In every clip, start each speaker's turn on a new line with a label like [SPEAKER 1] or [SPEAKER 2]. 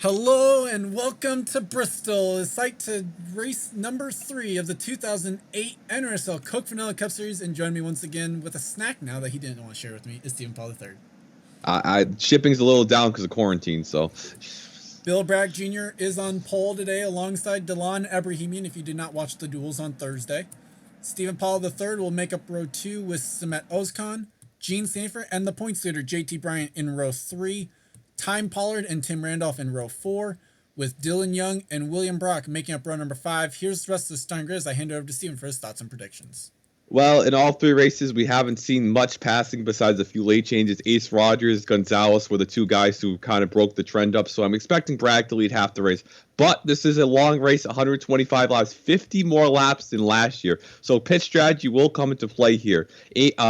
[SPEAKER 1] Hello and welcome to Bristol, the site to race number 3 of the 2008 NRSL Coke Vanilla Cup Series. And join me once again with a snack now that he didn't want to share with me is Stephen Paul III.
[SPEAKER 2] Shipping's a little down because of quarantine, so.
[SPEAKER 1] Bill Bragg Jr. is on pole today alongside Dylan Abrahamian if you did not watch the duels on Thursday. Stephen Paul III will make up row 2 with Samet Ozkan, Gene Sanford, and the points leader JT Bryant in row 3. Time Pollard and Tim Randolph in row 4, with Dylan Young and William Brock making up row number 5. Here's the rest of the starting grid as I hand it over to Stephen for his thoughts and predictions.
[SPEAKER 2] Well, in all 3 races, we haven't seen much passing besides a few late changes. Ace Rogers, Gonzalez were the 2 guys who kind of broke the trend up, so I'm expecting Bragg to lead half the race. But this is a long race, 125 laps, 50 more laps than last year. So pit strategy will come into play here.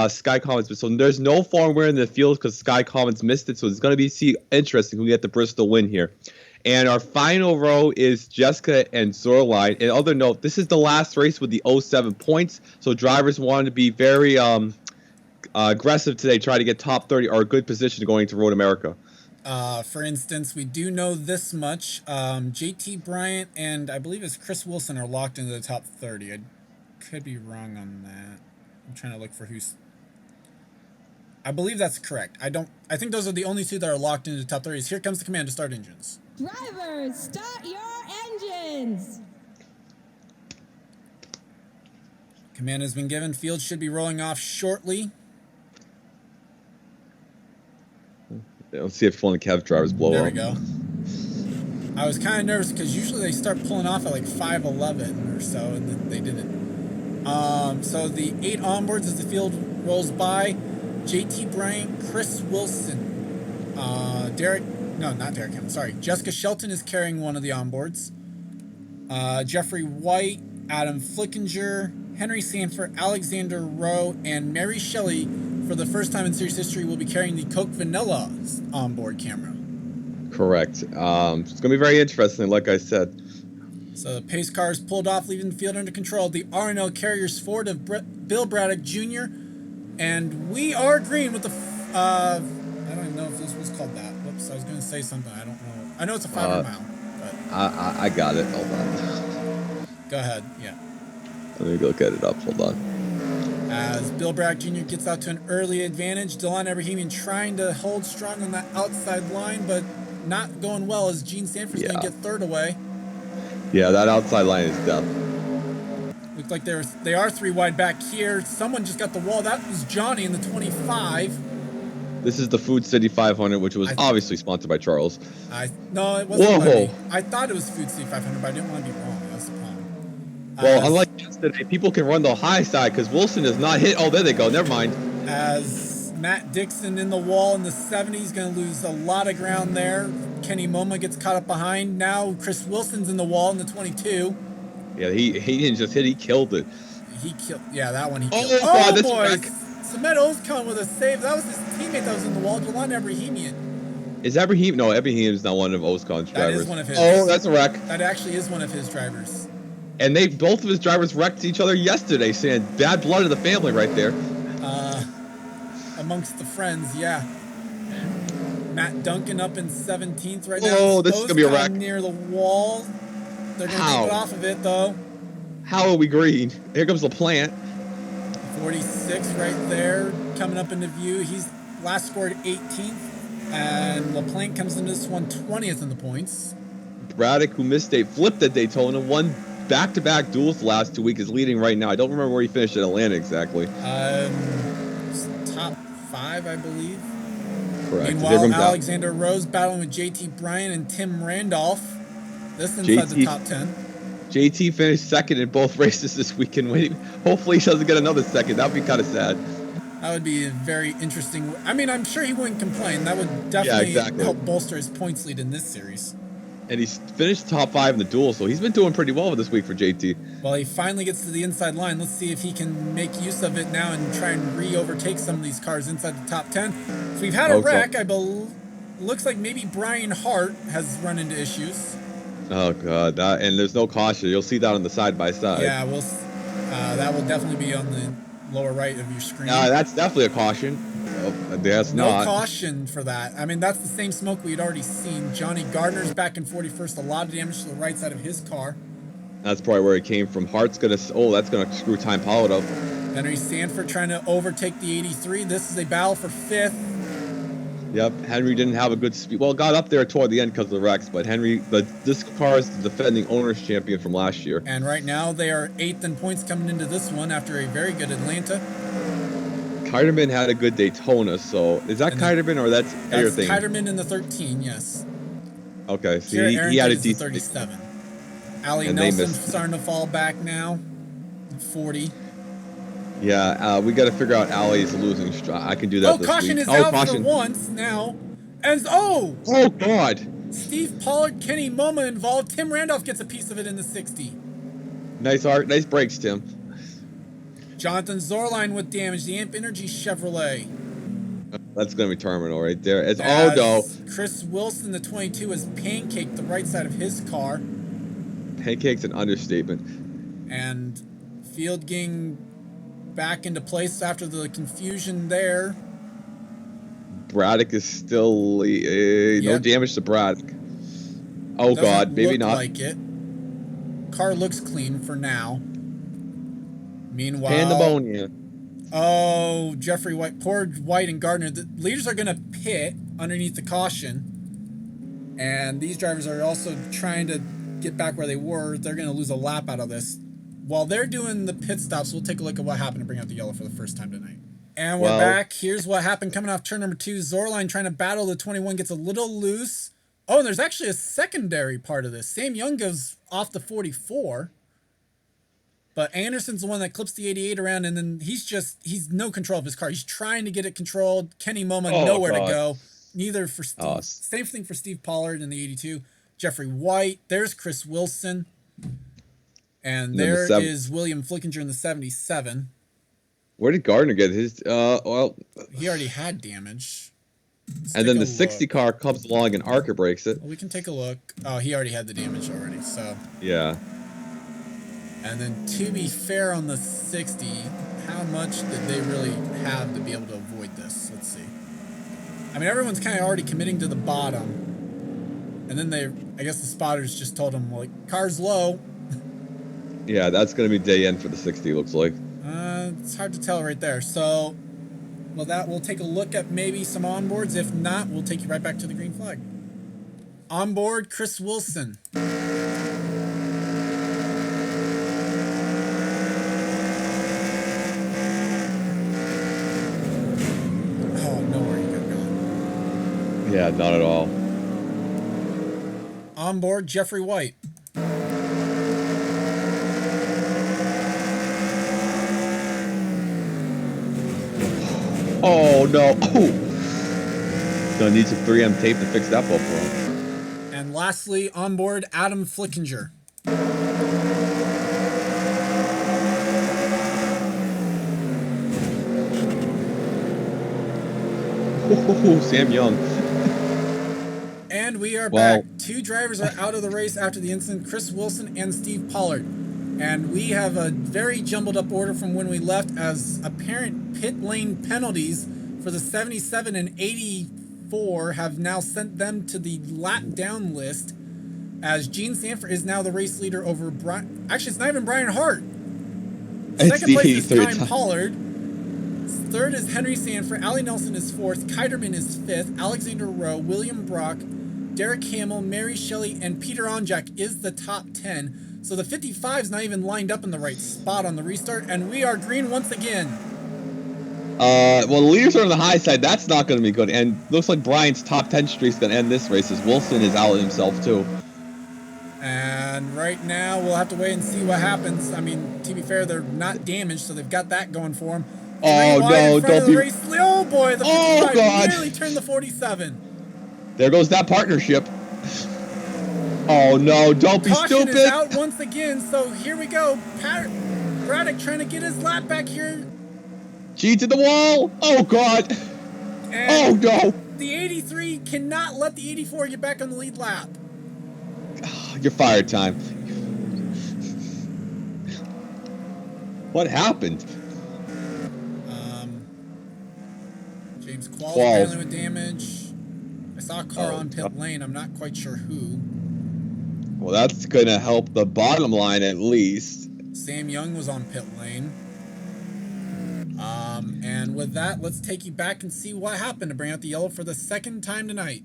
[SPEAKER 2] Sky Commons, so there's no farm wear in the field because Sky Commons missed it, so it's going to be interesting who get the Bristol win here. And our final row is Jessica and Zorline. And other note, this is the last race with the 07 points, so drivers wanted to be very aggressive today, try to get top 30 or a good position going to Road America.
[SPEAKER 1] For instance, we do know this much. JT Bryant and I believe it's Chris Wilson are locked into the top 30. I could be wrong on that. I'm trying to look for who's... I believe that's correct. I think those are the only 2 that are locked into the top 30. Here comes the command to start engines.
[SPEAKER 3] Drivers, start your engines!
[SPEAKER 1] Command has been given. Field should be rolling off shortly.
[SPEAKER 2] Let's see if one of the Kev drivers blow
[SPEAKER 1] There
[SPEAKER 2] up.
[SPEAKER 1] we go. I was kind of nervous because usually they start pulling off at like 5:11 or so, and then they didn't. So the 8 onboards as the field rolls by. JT Bryant, Chris Wilson, Jessica Shelton is carrying one of the onboards. Jeffrey White, Adam Flickinger, Henry Sanford, Alexander Rowe, and Mary Shelley, for the first time in series history, will be carrying the Coke Vanilla onboard camera.
[SPEAKER 2] Correct. It's going to be very interesting, like I said.
[SPEAKER 1] So the pace cars pulled off, leaving the field under control. The R&L Carriers Ford of Bill Braddock Jr. And we are green with the... I don't even know if this was called that. Whoops, I was going to say something. I don't know. I know it's a 500 mile. But
[SPEAKER 2] I got it. Hold on.
[SPEAKER 1] Go ahead. Yeah.
[SPEAKER 2] Let me go get it up. Hold on.
[SPEAKER 1] As Bill Bragg Jr. gets out to an early advantage, Dylan Abrahamian trying to hold strong on that outside line, but not going well as Gene Sanford's going to get third away.
[SPEAKER 2] Yeah, that outside line is death.
[SPEAKER 1] Looks like they are 3 wide back here. Someone just got the wall. That was Johnny in the 25.
[SPEAKER 2] This is the Food City 500, which was obviously sponsored by Charles.
[SPEAKER 1] No, it wasn't. Whoa. I thought it was Food City 500, but I didn't want to be wrong. That's the problem.
[SPEAKER 2] Well, unlike yesterday, people can run the high side because Wilson does not hit. Oh, there they go. Never mind.
[SPEAKER 1] As Matt Dixon in the wall in the 70s, going to lose a lot of ground there. Kenny Moma gets caught up behind. Now Chris Wilson's in the wall in the 22.
[SPEAKER 2] Yeah, he didn't just hit, he killed it.
[SPEAKER 1] He killed, yeah, that one he killed.
[SPEAKER 2] Oh, God, this
[SPEAKER 1] boys! Samet Ozkan with a save. That was his teammate that was in the wall, Dylan Abrahamian.
[SPEAKER 2] Is Abraham? No, Abraham is not one of Ozkan's drivers.
[SPEAKER 1] That is one of his.
[SPEAKER 2] Oh, that's a wreck.
[SPEAKER 1] That actually is one of his drivers.
[SPEAKER 2] And both of his drivers wrecked each other yesterday, saying bad blood of the family right there.
[SPEAKER 1] Amongst the friends, yeah. Matt Duncan up in 17th right now.
[SPEAKER 2] Oh, this is going to be a wreck.
[SPEAKER 1] Near the wall. They're going to keep it off of it, though.
[SPEAKER 2] How are we green? Here comes LaPlante.
[SPEAKER 1] 46 right there, coming up into view. He's last scored 18th, and LaPlante comes into this one 20th in the points.
[SPEAKER 2] Braddock, who flipped at Daytona, won back-to-back duels the last 2 weeks, is leading right now. I don't remember where he finished at Atlanta exactly.
[SPEAKER 1] Top 5, I believe.
[SPEAKER 2] Correct.
[SPEAKER 1] Meanwhile, Alexander Rose battling with JT Bryant and Tim Randolph. This inside the top 10.
[SPEAKER 2] JT finished second in both races this weekend. Hopefully he doesn't get another second. That would be kind of sad.
[SPEAKER 1] That would be very interesting. I mean, I'm sure he wouldn't complain. That would definitely help bolster his points lead in this series.
[SPEAKER 2] And he's finished top 5 in the duel, so he's been doing pretty well this week for JT.
[SPEAKER 1] Well, he finally gets to the inside line. Let's see if he can make use of it now and try and re-overtake some of these cars inside the top 10. So we've had a wreck. Looks like maybe Brian Hart has run into issues.
[SPEAKER 2] Oh, God. And there's no caution. You'll see that on the side-by-side.
[SPEAKER 1] Yeah, that will definitely be on the lower right of your screen.
[SPEAKER 2] That's definitely a caution. That's
[SPEAKER 1] No
[SPEAKER 2] not.
[SPEAKER 1] caution for that. I mean, that's the same smoke we'd already seen. Johnny Gardner's back in 41st. A lot of damage to the right side of his car.
[SPEAKER 2] That's probably where it came from. Hart's gonna. Oh, that's gonna screw Time Pilot up.
[SPEAKER 1] Henry Sanford trying to overtake the 83. This is a battle for 5th.
[SPEAKER 2] Yep, Henry didn't have a good speed. Well, got up there toward the end because of the wrecks, but this car is the defending owners champion from last year.
[SPEAKER 1] And right now they are 8th in points coming into this one after a very good Atlanta.
[SPEAKER 2] Kiderman had a good Daytona, so is that Kiderman or that's your thing?
[SPEAKER 1] Kiderman in the 13, yes.
[SPEAKER 2] Okay, so
[SPEAKER 1] Here,
[SPEAKER 2] he had a
[SPEAKER 1] the
[SPEAKER 2] decent
[SPEAKER 1] 37. Ali
[SPEAKER 2] and
[SPEAKER 1] Nelson starting to fall back now. 40.
[SPEAKER 2] Yeah, we got to figure out Ali's losing. I can do that.
[SPEAKER 1] Oh,
[SPEAKER 2] this
[SPEAKER 1] caution
[SPEAKER 2] week.
[SPEAKER 1] is out for once now. And
[SPEAKER 2] oh God!
[SPEAKER 1] Steve Pollard, Kenny Moma involved. Tim Randolph gets a piece of it in the 60.
[SPEAKER 2] Nice brakes, Tim.
[SPEAKER 1] Jonathan Zorline with damage. The Amp Energy Chevrolet.
[SPEAKER 2] That's going to be terminal right there. It's no.
[SPEAKER 1] Chris Wilson, the 22, has pancaked the right side of his car.
[SPEAKER 2] Pancake's an understatement.
[SPEAKER 1] And Field getting back into place after the confusion there.
[SPEAKER 2] Braddock is still no damage to Braddock. Oh God, maybe not.
[SPEAKER 1] Like it. Car looks clean for now. Meanwhile,
[SPEAKER 2] pandemonium.
[SPEAKER 1] Oh, Jeffrey White, poor White and Gardner. The leaders are going to pit underneath the caution, and these drivers are also trying to get back where they were. They're going to lose a lap out of this. While they're doing the pit stops, we'll take a look at what happened to bring out the yellow for the first time tonight. And we're back. Here's what happened coming off turn number 2. Zorline trying to battle the 21, gets a little loose. Oh, and there's actually a secondary part of this. Sam Young goes off the 44. But Anderson's the one that clips the 88 around, and then he's no control of his car. He's trying to get it controlled. Kenny Moma, nowhere to go. Neither for Steve. Same thing for Steve Pollard in the 82. Jeffrey White. There's Chris Wilson. And there is William Flickinger in the 77.
[SPEAKER 2] Where did Gardner get his? Well,
[SPEAKER 1] he already had damage.
[SPEAKER 2] And then the 60 car comes along and Arca breaks it.
[SPEAKER 1] Well, we can take a look. Oh, he already had the damage already, so.
[SPEAKER 2] Yeah.
[SPEAKER 1] And then to be fair on the 60, how much did they really have to be able to avoid this? Let's see. I mean, everyone's kind of already committing to the bottom. And then I guess the spotters just told them, like, car's low.
[SPEAKER 2] Yeah, that's going to be day end for the 60, looks like.
[SPEAKER 1] It's hard to tell right there. So, well, we'll take a look at maybe some onboards. If not, we'll take you right back to the green flag. Onboard, Chris Wilson. Oh, nowhere you could go.
[SPEAKER 2] Yeah, not at all.
[SPEAKER 1] Onboard, Jeffrey White.
[SPEAKER 2] Oh, no. Oh. Gonna need some 3M tape to fix that bumper on.
[SPEAKER 1] And lastly, on board, Adam Flickinger.
[SPEAKER 2] Oh, Sam Young.
[SPEAKER 1] And we are back. 2 drivers are out of the race after the incident, Chris Wilson and Steve Pollard. And we have a very jumbled up order from when we left, as apparent pit lane penalties for the 77 and 84 have now sent them to the lap down list, as Gene Sanford is now the race leader over Brian. Actually, it's not even Brian Hart. Second place is Time Pollard. Third is Henry Sanford. Ali Nelson is 4th. Kiderman is 5th. Alexander Rowe, William Brock, Derek Hamill, Mary Shelley, and Peter Onjak is the top 10. So the 55's not even lined up in the right spot on the restart, and we are green once again.
[SPEAKER 2] Well, the leaders are on the high side. That's not going to be good. And looks like Brian's top 10 streak's going to end this race, as Wilson is out himself, too.
[SPEAKER 1] And right now, we'll have to wait and see what happens. I mean, to be fair, they're not damaged, so they've got that going for them.
[SPEAKER 2] Oh, no, don't be...
[SPEAKER 1] Oh, boy, the 55 nearly turned the 47.
[SPEAKER 2] There goes that partnership. Oh, no, don't be
[SPEAKER 1] Caution
[SPEAKER 2] stupid.
[SPEAKER 1] is out once again, so here we go. Braddock trying to get his lap back here.
[SPEAKER 2] G to the wall. Oh, God.
[SPEAKER 1] And
[SPEAKER 2] oh, no.
[SPEAKER 1] The 83 cannot let the 84 get back on the lead lap.
[SPEAKER 2] You're fired, Time. What happened?
[SPEAKER 1] James Qualls
[SPEAKER 2] Qualls.
[SPEAKER 1] apparently with damage. I saw a car on pit lane. I'm not quite sure who.
[SPEAKER 2] Well, that's going to help the bottom line at least.
[SPEAKER 1] Sam Young was on pit lane. And with that, let's take you back and see what happened to bring out the yellow for the second time tonight.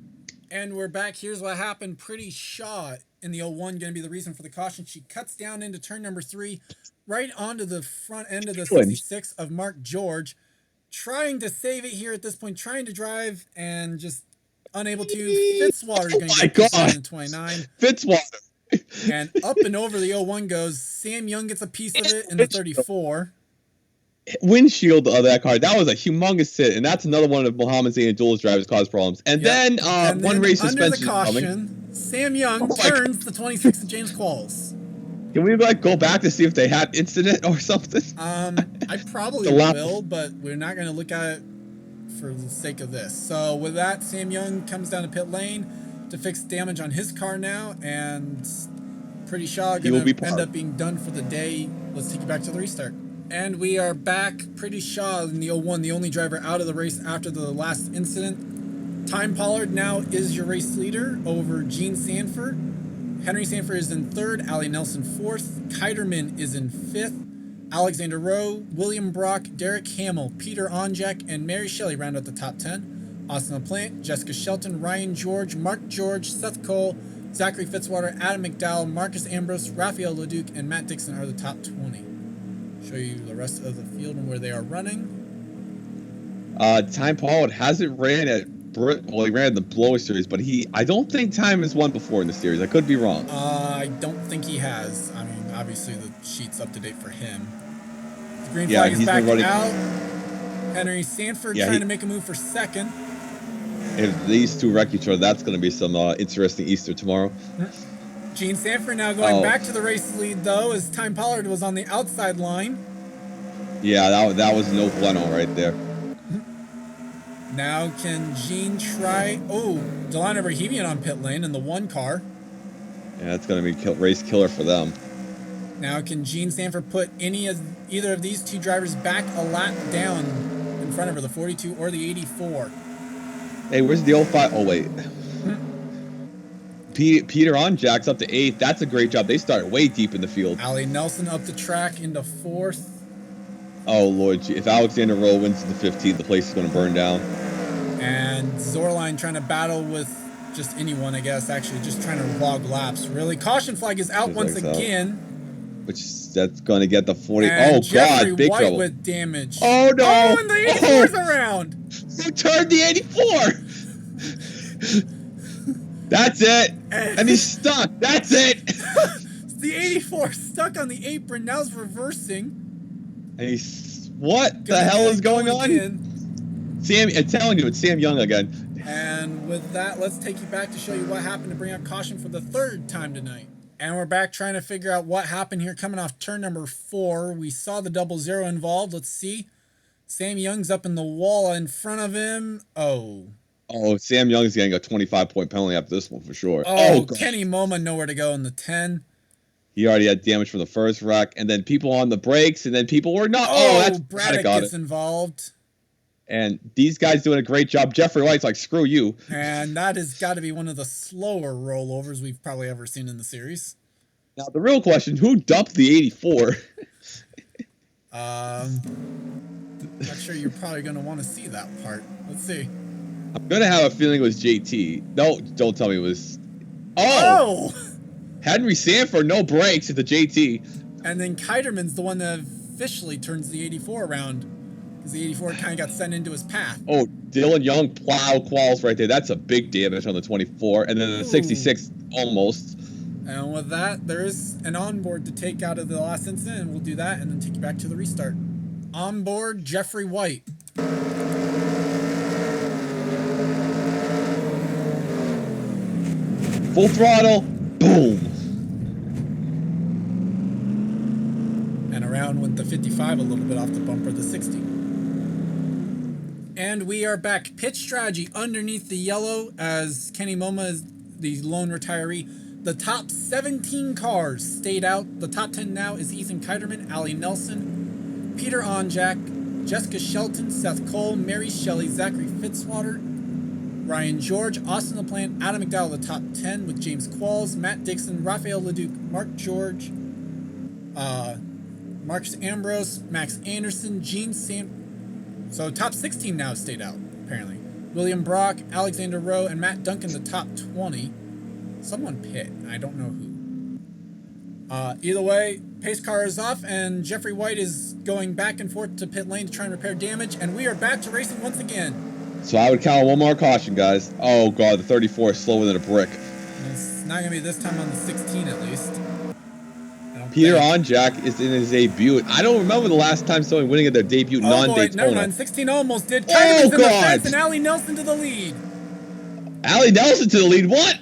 [SPEAKER 1] And we're back. Here's what happened. Pretty Shaw in the 01 going to be the reason for the caution. She cuts down into turn number 3, right onto the front end of the 66 of Mark George. Trying to save it here at this point, trying to drive and just unable to. Fitzwater's going to get pushed down in 29.
[SPEAKER 2] Fitzwater.
[SPEAKER 1] And up and over the 01 goes. Sam Young gets a piece of it in the 34.
[SPEAKER 2] Windshield of that car. That was a humongous hit, and that's another one of Muhammad Zayn Abdullah's drivers caused problems. And then one race suspension.
[SPEAKER 1] Under the caution, Sam Young turns the 26 of James Qualls.
[SPEAKER 2] Can we go back to see if they had incident or something?
[SPEAKER 1] I probably will, but we're not going to look at it for the sake of this. So with that, Sam Young comes down to pit lane to fix damage on his car now, and Pretty Shaw going to end up being done for the day. Let's take you back to the restart. And we are back. Pretty Shaw in the 01, the only driver out of the race after the last incident. Time Pollard now is your race leader over Gene Sanford. Henry Sanford is in 3rd, Allie Nelson 4th, Kiterman is in 5th, Alexander Rowe, William Brock, Derek Hamill, Peter Onjak, and Mary Shelley round out the top 10. Austin LaPlante, Jessica Shelton, Ryan George, Mark George, Seth Cole, Zachary Fitzwater, Adam McDowell, Marcus Ambrose, Raphael Leduc, and Matt Dixon are the top 20. Show you the rest of the field and where they are running.
[SPEAKER 2] Time Pollard hasn't ran at he ran in the Blower Series, but I don't think Time has won before in the series. I could be wrong.
[SPEAKER 1] I don't think he has. I mean, obviously the sheet's up to date for him. The green flag is back out. Henry Sanford trying to make a move for 2nd.
[SPEAKER 2] If these two wreck each other, that's going to be some interesting Easter tomorrow.
[SPEAKER 1] Gene Sanford now going back to the race lead, though, as Time Pollard was on the outside line.
[SPEAKER 2] Yeah, that was no bueno right there.
[SPEAKER 1] Now can Gene try... Oh, Delano Bohemian on pit lane in the 1 car.
[SPEAKER 2] Yeah, that's going to be race killer for them.
[SPEAKER 1] Now can Gene Sanford put either of these two drivers back a lap down in front of her, the 42 or the 84?
[SPEAKER 2] Hey, where's the 05? Oh, wait. Peter Onjak's up to 8th. That's a great job. They started way deep in the field.
[SPEAKER 1] Allie Nelson up the track into 4th.
[SPEAKER 2] Oh, Lord. If Alexander Rowe wins to the 15th, the place is going to burn down.
[SPEAKER 1] And Zorline trying to battle with just anyone, I guess. Actually, just trying to log laps. Really, caution flag is out once again.
[SPEAKER 2] That's going to get the 40.
[SPEAKER 1] And Jeffrey
[SPEAKER 2] God, big
[SPEAKER 1] White
[SPEAKER 2] trouble.
[SPEAKER 1] with damage.
[SPEAKER 2] Oh, no.
[SPEAKER 1] Oh, and the 84's around.
[SPEAKER 2] Who turned the 84? That's it. And he's stuck. That's it.
[SPEAKER 1] The 84 stuck on the apron. Now it's reversing.
[SPEAKER 2] And what the hell is going on? Sam, I'm telling you, it's Sam Young again.
[SPEAKER 1] And with that, let's take you back to show you what happened to bring out caution for the 3rd time tonight. And we're back trying to figure out what happened here coming off turn number 4. We saw the 00 involved. Let's see. Sam Young's up in the wall in front of him. Oh,
[SPEAKER 2] Sam Young's getting a 25-point penalty after this one for sure.
[SPEAKER 1] Oh, Kenny Moma nowhere to go in the 10.
[SPEAKER 2] He already had damage from the first wreck, and then people on the brakes, and then people were not. That's
[SPEAKER 1] Braddock gets involved.
[SPEAKER 2] And these guys doing a great job. Jeffrey White's like, screw you.
[SPEAKER 1] And that has got to be one of the slower rollovers we've probably ever seen in the series.
[SPEAKER 2] Now, the real question, who dumped the 84?
[SPEAKER 1] Not sure you're probably going to want to see that part. Let's see.
[SPEAKER 2] I'm going to have a feeling it was JT. No, don't tell me it was...
[SPEAKER 1] Oh!
[SPEAKER 2] Henry Sanford, no brakes at the JT.
[SPEAKER 1] And then Kiterman's the one that officially turns the 84 around. Because the 84 kind of got sent into his path.
[SPEAKER 2] Oh, Dylan Young plow quals right there. That's a big damage on the 24. And then the 66 almost.
[SPEAKER 1] And with that, there is an onboard to take out of the last incident. And we'll do that and then take you back to the restart. Onboard, Jeffrey White.
[SPEAKER 2] Full throttle. Boom.
[SPEAKER 1] And around went the 55 a little bit off the bumper, the 60. And we are back. Pitch strategy underneath the yellow as Kenny Moma is the lone retiree. The top 17 cars stayed out. The top 10 now is Ethan Kiterman, Allie Nelson, Peter Onjak, Jessica Shelton, Seth Cole, Mary Shelley, Zachary Fitzwater, Ryan George, Austin LaPlante, Adam McDowell, the top 10 with James Qualls, Matt Dixon, Raphael Leduc, Mark George, Marcus Ambrose, Max Anderson, Gene Sam. So top 16 now stayed out, apparently. William Brock, Alexander Rowe, and Matt Duncan, the top 20. Someone pit. I don't know who. Either way, pace car is off, and Jeffrey White is going back and forth to pit lane to try and repair damage, and we are back to racing once again.
[SPEAKER 2] So I would count one more caution, guys. Oh, God, the 34 is slower than a brick.
[SPEAKER 1] It's not going to be this time on the 16, at least.
[SPEAKER 2] Peter Onjak is in his debut. I don't remember the last time someone winning at their debut non-Daytona.
[SPEAKER 1] Never mind. 16 almost did. Kyderman's in the fence, and Allie Nelson to the lead.
[SPEAKER 2] Allie Nelson to the lead. What?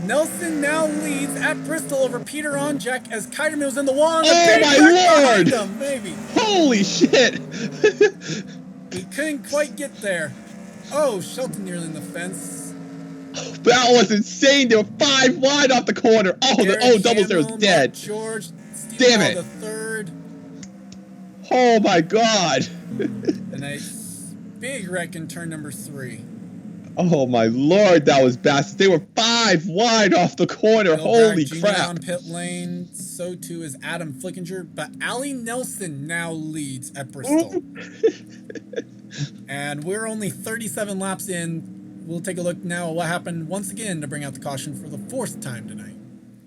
[SPEAKER 1] Nelson now leads at Bristol over Peter Onjak as Kyderman was in the wall. And
[SPEAKER 2] oh, my Lord.
[SPEAKER 1] Him, baby.
[SPEAKER 2] Holy shit.
[SPEAKER 1] He couldn't quite get there. Oh, Shelton nearly in the fence.
[SPEAKER 2] That was insane. They were 5 wide off the corner. Oh, double zero is dead.
[SPEAKER 1] Mark George,
[SPEAKER 2] damn it.
[SPEAKER 1] The third.
[SPEAKER 2] Oh my God.
[SPEAKER 1] A nice big wreck in turn number 3.
[SPEAKER 2] Oh my Lord, that was bad. They were 5 wide off the corner. Holy crap.
[SPEAKER 1] On pit lane. So too is Adam Flickinger, but Allie Nelson now leads at Bristol. And we're only 37 laps in. We'll take a look now at what happened once again to bring out the caution for the 4th time tonight.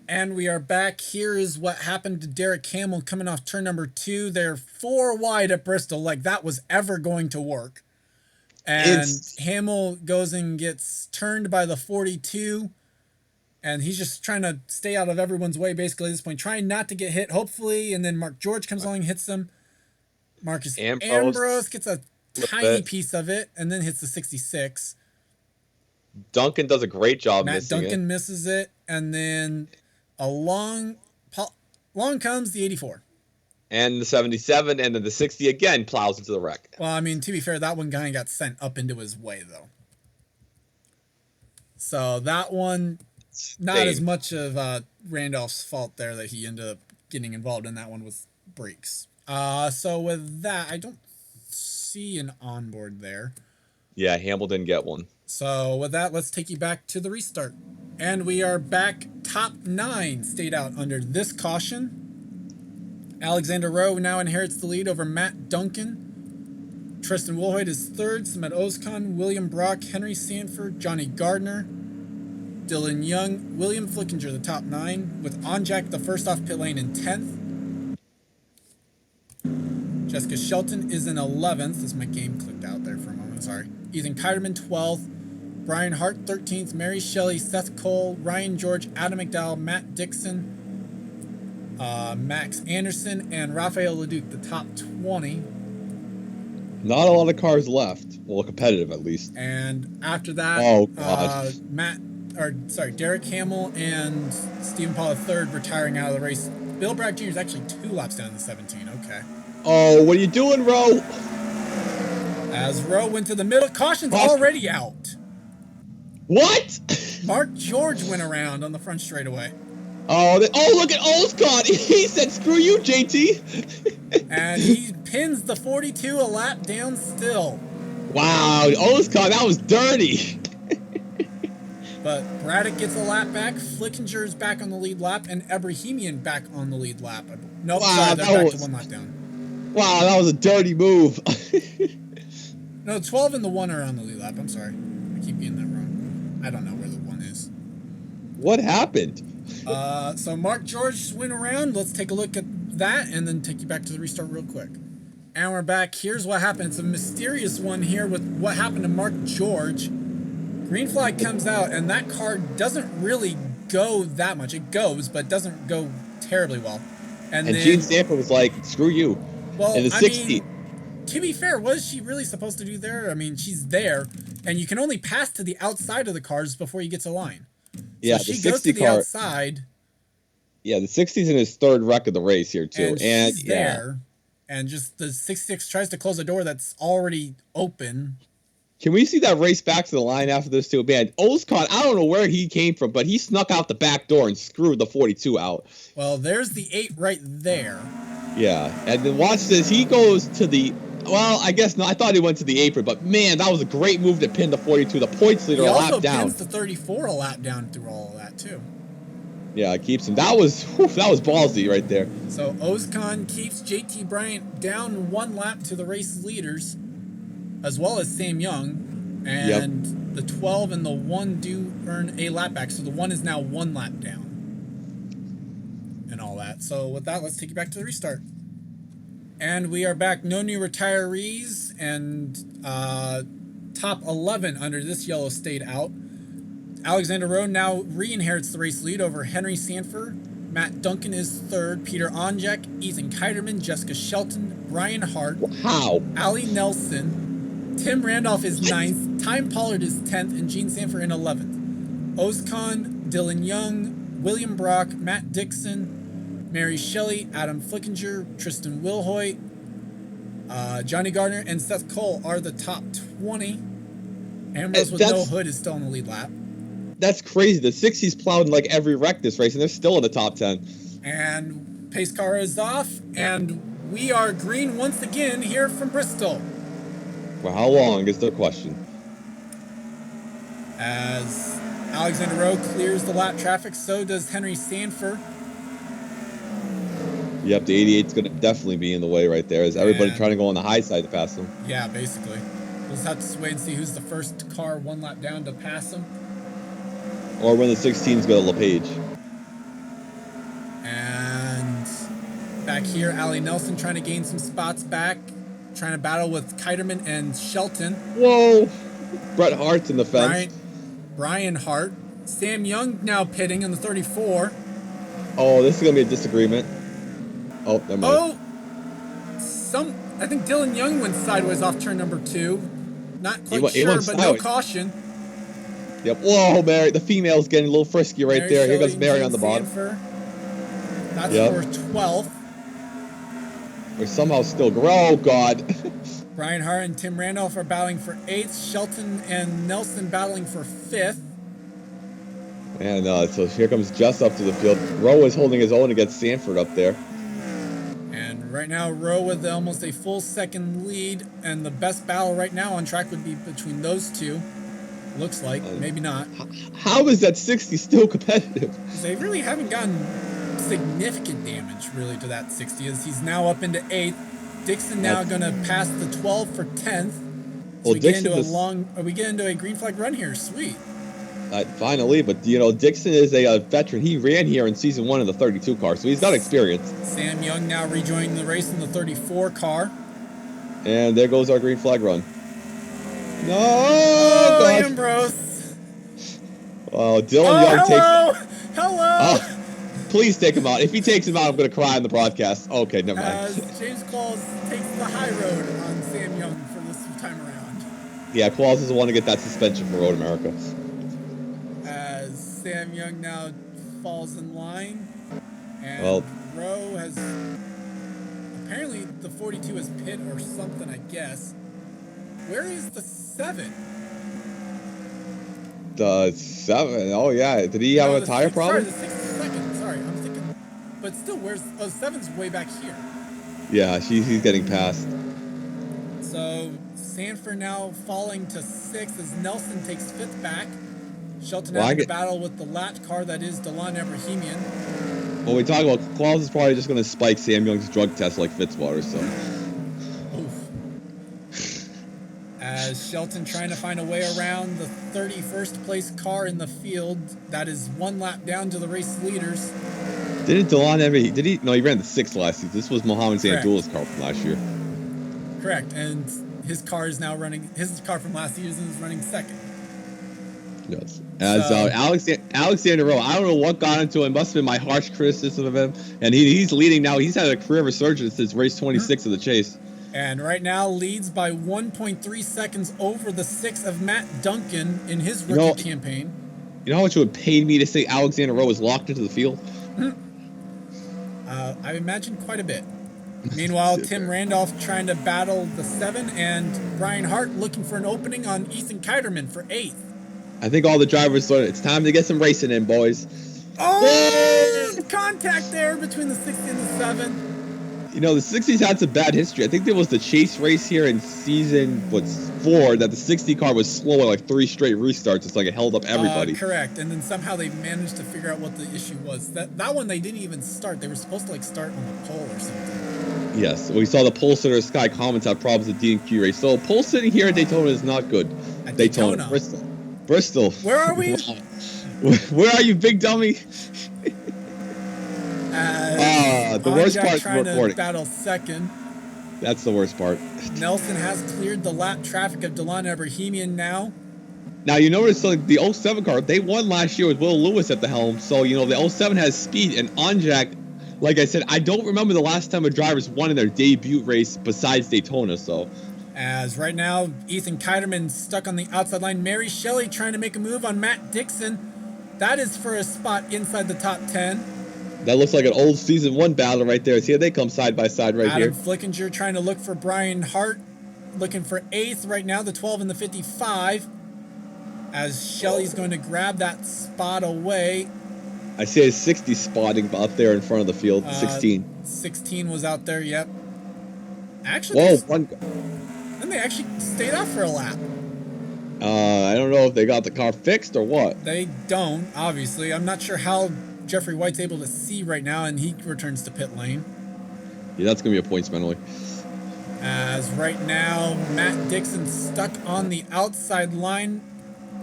[SPEAKER 1] And we are back. Here is what happened to Derek Hamill coming off turn number 2. They're 4 wide at Bristol, like that was ever going to work. And Hamill goes and gets turned by the 42. And he's just trying to stay out of everyone's way, basically, at this point, trying not to get hit, hopefully. And then Mark George comes along and hits him. Marcus Ambrose gets a tiny piece of it and then hits the 66.
[SPEAKER 2] Duncan does a great job missing it.
[SPEAKER 1] Matt Duncan misses it, and then along comes the 84.
[SPEAKER 2] And the 77, and then the 60 again plows into the wreck.
[SPEAKER 1] Well, I mean, to be fair, that one guy got sent up into his way, though. So that one, not as much of Randolph's fault there that he ended up getting involved in that one with brakes. So with that, I don't see an onboard there.
[SPEAKER 2] Yeah, Hamill didn't get one.
[SPEAKER 1] So with that, let's take you back to the restart. And we are back. Top 9 stayed out under this caution. Alexander Rowe now inherits the lead over Matt Duncan. Tristan Wilhoit is 3rd. Smet Ozkan, William Brock, Henry Sanford, Johnny Gardner, Dylan Young, William Flickinger, the top 9, with Onjak the first off pit lane in 10th. Jessica Shelton is in 11th. As my game clicked out there for a moment, sorry. Ethan Kyderman, 12th. Brian Hart, 13th. Mary Shelley, Seth Cole, Ryan George, Adam McDowell, Matt Dixon, Max Anderson, and Raphael Leduc, the top 20.
[SPEAKER 2] Not a lot of cars left. Well, competitive at least.
[SPEAKER 1] And after that, Derek Hamill and Stephen Paul III retiring out of the race. Bill Bragg Jr. is actually 2 laps down in the 17. Okay.
[SPEAKER 2] Oh, what are you doing, Rowe?
[SPEAKER 1] As Rowe went to the middle, caution's already out.
[SPEAKER 2] What?
[SPEAKER 1] Mark George went around on the front straightaway.
[SPEAKER 2] Oh, look at Olscott. He said, screw you, JT.
[SPEAKER 1] And he pins the 42 a lap down still.
[SPEAKER 2] Wow, Olscott, that was dirty.
[SPEAKER 1] But Braddock gets a lap back. Flickinger is back on the lead lap, and Ebrahimian back on the lead lap. Nope,
[SPEAKER 2] wow,
[SPEAKER 1] they're back to 1 lap down.
[SPEAKER 2] Wow, that was a dirty move.
[SPEAKER 1] No, 12 and the 1 are on the lead lap. I'm sorry. I keep getting that wrong. I don't know where the 1 is.
[SPEAKER 2] What happened?
[SPEAKER 1] So Mark George went around. Let's take a look at that and then take you back to the restart real quick. And we're back. Here's what happened. It's a mysterious one here with what happened to Mark George. Green flag comes out, and that car doesn't really go that much. It goes, but doesn't go terribly well. And then
[SPEAKER 2] Gene Sanford was like, screw you.
[SPEAKER 1] Well,
[SPEAKER 2] in the 60.
[SPEAKER 1] To be fair, what is she really supposed to do there? I mean, she's there, and you can only pass to the outside of the cars before you get to line. So
[SPEAKER 2] yeah,
[SPEAKER 1] she
[SPEAKER 2] the 60
[SPEAKER 1] goes to the
[SPEAKER 2] car,
[SPEAKER 1] outside.
[SPEAKER 2] Yeah, the 60's in his 3rd wreck of the race here, too.
[SPEAKER 1] And she's there, and just the 66 tries to close a door that's already open.
[SPEAKER 2] Can we see that race back to the line after this, too? Man, Olscott, I don't know where he came from, but he snuck out the back door and screwed the 42 out.
[SPEAKER 1] Well, there's the 8 right there.
[SPEAKER 2] Yeah, and then watch this. He goes to the. Well, I guess not. I thought he went to the apron, but man, that was a great move to pin the 42, the points leader,
[SPEAKER 1] He
[SPEAKER 2] a
[SPEAKER 1] also
[SPEAKER 2] lap down.
[SPEAKER 1] pins the 34 a lap down through all of that too.
[SPEAKER 2] Yeah, it keeps him. That was ballsy right there.
[SPEAKER 1] So Ozkan keeps JT Bryant down 1 lap to the race leaders, as well as Sam Young, and the 12 and the 1 do earn a lap back. So the 1 is now 1 lap down, and all that. So with that, let's take you back to the restart. And we are back. No new retirees, and top 11 under this yellow stayed out. Alexander Rowe now re-inherits the race lead over Henry Sanford. Matt Duncan is third. Peter Onjek, Ethan Kiterman, Jessica Shelton, Brian Hart, Ali Nelson. Tim Randolph is ninth. Time Pollard is 10th, and Gene Sanford in 11th. Ozkan, Dylan Young, William Brock, Matt Dixon, Mary Shelley, Adam Flickinger, Tristan Wilhoit, Johnny Gardner, and Seth Cole are the top 20. Ambrose with no hood is still in the lead lap.
[SPEAKER 2] That's crazy. The 60s plowed in like every wreck this race, and they're still in the top 10.
[SPEAKER 1] And pace car is off, and we are green once again here from Bristol.
[SPEAKER 2] For how long is the question?
[SPEAKER 1] As Alexander Rowe clears the lap traffic, so does Henry Sanford.
[SPEAKER 2] Yep, the 88's going to definitely be in the way right there. Is everybody trying to go on the high side to pass him?
[SPEAKER 1] Yeah, basically. We'll just have to wait and see who's the first car 1 lap down to pass him.
[SPEAKER 2] Or when the 16s go to LePage.
[SPEAKER 1] And back here, Ali Nelson trying to gain some spots back. Trying to battle with Kiterman and Shelton.
[SPEAKER 2] Whoa! Bret Hart's in the fence.
[SPEAKER 1] Brian Hart. Sam Young now pitting in the 34.
[SPEAKER 2] Oh, this is going to be a disagreement. Oh, never mind.
[SPEAKER 1] I think Dylan Young went sideways off turn number 2. Not quite sure, but no caution.
[SPEAKER 2] Yep. Whoa, Mary. The female's getting a little frisky right
[SPEAKER 1] Mary
[SPEAKER 2] there.
[SPEAKER 1] Shelley,
[SPEAKER 2] Here goes Mary on the bottom.
[SPEAKER 1] That's for 12th.
[SPEAKER 2] We're somehow still... Oh, God.
[SPEAKER 1] Brian Hart and Tim Randolph are battling for 8th. Shelton and Nelson battling for 5th.
[SPEAKER 2] And so here comes Jess up to the field. Rowe is holding his own against Sanford up there.
[SPEAKER 1] And right now, Rowe with almost a full second lead. And the best battle right now on track would be between those two. Looks like. Maybe not.
[SPEAKER 2] How is that 60 still competitive?
[SPEAKER 1] They really haven't gotten significant damage, really, to that 60. As he's now up into 8th. Dixon now going to pass the 12 for 10th. So we get into a green flag run here. Sweet.
[SPEAKER 2] Finally, but Dixon is a veteran. He ran here in season 1 in the 32 car, so he's got experience.
[SPEAKER 1] Sam Young now rejoining the race in the 34 car.
[SPEAKER 2] And there goes our green flag run. No, God.
[SPEAKER 1] Ambrose.
[SPEAKER 2] Oh, Dylan Young
[SPEAKER 1] Hello.
[SPEAKER 2] Please take him out. If he takes him out, I'm going to cry on the broadcast. Okay, never mind.
[SPEAKER 1] As James Claus takes the high road on Sam Young for this time around.
[SPEAKER 2] Yeah, Claus doesn't want to get that suspension for Road America.
[SPEAKER 1] As Sam Young now falls in line. And Rowe has... Apparently the 42 is pit or something, I guess. Where is the 7?
[SPEAKER 2] The 7? Oh, yeah. Did he have a tire problem?
[SPEAKER 1] Sorry, the 6 is second. Sorry, I'm thinking... But still, where's... Oh, 7's way back here.
[SPEAKER 2] Yeah, he's getting passed.
[SPEAKER 1] So, Sanford now falling to 6th as Nelson takes 5th back. Shelton having to battle with the lat car that is Delon Ebrahimian.
[SPEAKER 2] Well, we talk about Claus is probably just going to spike Sam Young's drug test like Fitzwater, so...
[SPEAKER 1] As Shelton trying to find a way around the 31st place car in the field. That is 1 lap down to the race leaders.
[SPEAKER 2] Didn't Delon ever... No, he ran the 6th last season. This was Mohamed Zandula's car from last year.
[SPEAKER 1] Correct. And his car is now running... His car from last season is running 2nd.
[SPEAKER 2] Yes. As Alexander Rowe, I don't know what got into him. Must have been my harsh criticism of him. And he's leading now. He's had a career resurgence since race 26 of the chase.
[SPEAKER 1] And right now leads by 1.3 seconds over the 6th of Matt Duncan in his rookie campaign.
[SPEAKER 2] You know how much it would pay me to say Alexander Rowe was locked into the field?
[SPEAKER 1] I imagine quite a bit. Meanwhile, Tim Randolph trying to battle the 7 and Brian Hart looking for an opening on Ethan Kiterman for 8th.
[SPEAKER 2] I think all the drivers thought it's time to get some racing in, boys.
[SPEAKER 1] Oh! Contact there between the 6 and the 7.
[SPEAKER 2] You know, the 60s had some bad history. I think there was the chase race here in season 4 that the 60 car was slow at like 3 straight restarts. It's like it held up everybody.
[SPEAKER 1] Correct. And then somehow they managed to figure out what the issue was. That one they didn't even start. They were supposed to like start on the pole or something.
[SPEAKER 2] Yes, we saw the pole sitter Sky Comments have problems with D&Q race. So pole sitting here at Daytona is not good.
[SPEAKER 1] At Daytona.
[SPEAKER 2] Bristol.
[SPEAKER 1] Where are we?
[SPEAKER 2] Where are you, big dummy? The worst part is
[SPEAKER 1] trying
[SPEAKER 2] recording.
[SPEAKER 1] to battle second.
[SPEAKER 2] That's the worst part.
[SPEAKER 1] Nelson has cleared the lap traffic of Delon Ebrahimian now.
[SPEAKER 2] Now, you notice like, the 07 car, they won last year with Will Lewis at the helm. So, you know, the 07 has speed. And Onjak, like I said, I don't remember the last time a driver's won in their debut race besides Daytona. So,
[SPEAKER 1] as right now, Ethan Keiderman stuck on the outside line. Mary Shelley trying to make a move on Matt Dixon. That is for a spot inside the top 10.
[SPEAKER 2] that looks like an old season 1 battle right there. See, they come side by side right here.
[SPEAKER 1] Adam Flickinger trying to look for Brian Hart. Looking for 8th right now, the 12 and the 55. As Shelley's going to grab that spot away.
[SPEAKER 2] I see a 60 spotting out there in front of the field. 16.
[SPEAKER 1] 16 was out there, yep. Actually, then they actually stayed out for a lap.
[SPEAKER 2] I don't know if they got the car fixed or what.
[SPEAKER 1] They don't, obviously. I'm not sure how Jeffrey White's able to see right now, and he returns to pit lane.
[SPEAKER 2] Yeah, that's going to be a points penalty.
[SPEAKER 1] As right now, Matt Dixon stuck on the outside line.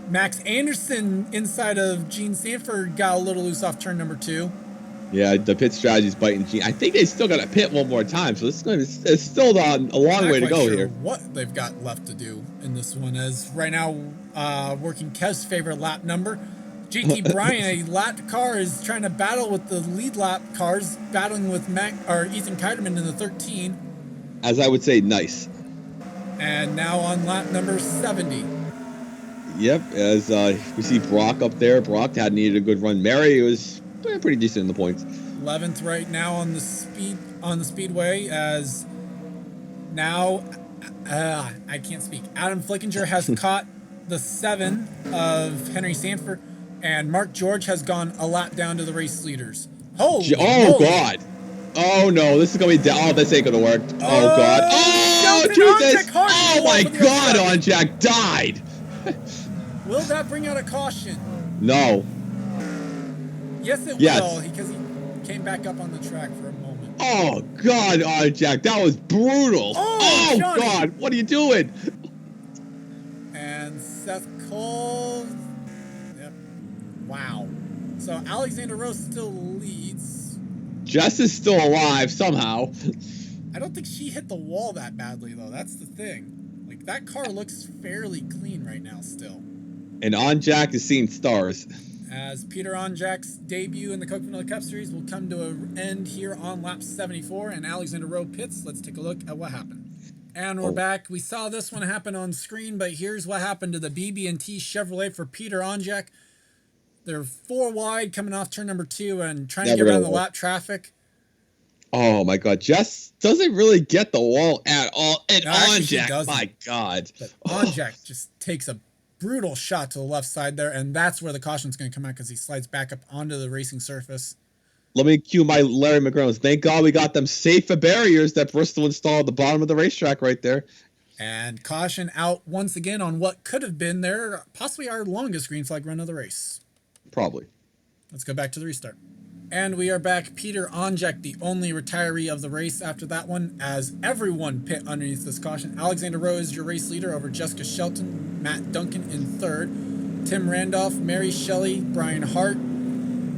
[SPEAKER 1] Max Anderson inside of Gene Sanford got a little loose off turn number 2.
[SPEAKER 2] Yeah, the pit strategy's biting Gene. I think they still got to pit one more time, so it's still a long way to go here.
[SPEAKER 1] What they've got left to do in this one, as right now, working Kev's favorite lap number. JT Bryan, a lap car, is trying to battle with the lead lap cars, battling with Ethan Keiderman in the 13.
[SPEAKER 2] As I would say, nice.
[SPEAKER 1] And now on lap number 70.
[SPEAKER 2] Yep, as we see Brock up there. Brock had needed a good run. Mary was pretty decent in the points.
[SPEAKER 1] 11th right now on the speedway, as now I can't speak. Adam Flickinger has caught the 7 of Henry Sanford, and Mark George has gone a lap down to the race leaders. Holy
[SPEAKER 2] God. Oh no, this is gonna be down. Oh, this ain't gonna work. Oh god. Oh Jesus! Oh my god, Onjak died.
[SPEAKER 1] Will that bring out a caution?
[SPEAKER 2] No.
[SPEAKER 1] Yes, it will, because he came back up on the track for a moment.
[SPEAKER 2] Oh god, Onjak, that was brutal. Oh god, what are you doing?
[SPEAKER 1] And Seth Cole. Yep. Wow. So Alexander Rose still leads.
[SPEAKER 2] Jess is still alive somehow.
[SPEAKER 1] I don't think she hit the wall that badly, though. That's the thing. Like, that car looks fairly clean right now still.
[SPEAKER 2] And Onjak is seeing stars.
[SPEAKER 1] As Peter Onjak's debut in the Coke Vanilla Cup Series will come to an end here on lap 74, and Alexander Rowe pits. Let's take a look at what happened. And we're back. We saw this one happen on screen, but here's what happened to the BB&T Chevrolet for Peter Onjak. They're 4 wide coming off turn number 2 and trying to get around the lap traffic.
[SPEAKER 2] Oh my god, Jess doesn't really get the wall at all. And Onjak, my god.
[SPEAKER 1] But Onjak just takes a brutal shot to the left side there, and that's where the caution's going to come out, because he slides back up onto the racing surface.
[SPEAKER 2] Let me cue my Larry McGrones. Thank God we got them safer barriers that Bristol installed at the bottom of the racetrack right there.
[SPEAKER 1] And caution out once again on what could have been possibly our longest green flag run of the race.
[SPEAKER 2] Probably.
[SPEAKER 1] Let's go back to the restart. And we are back. Peter Onjak, the only retiree of the race after that one, as everyone pit underneath this caution. Alexander Rowe is your race leader over Jessica Shelton, Matt Duncan in 3rd, Tim Randolph, Mary Shelley, Brian Hart,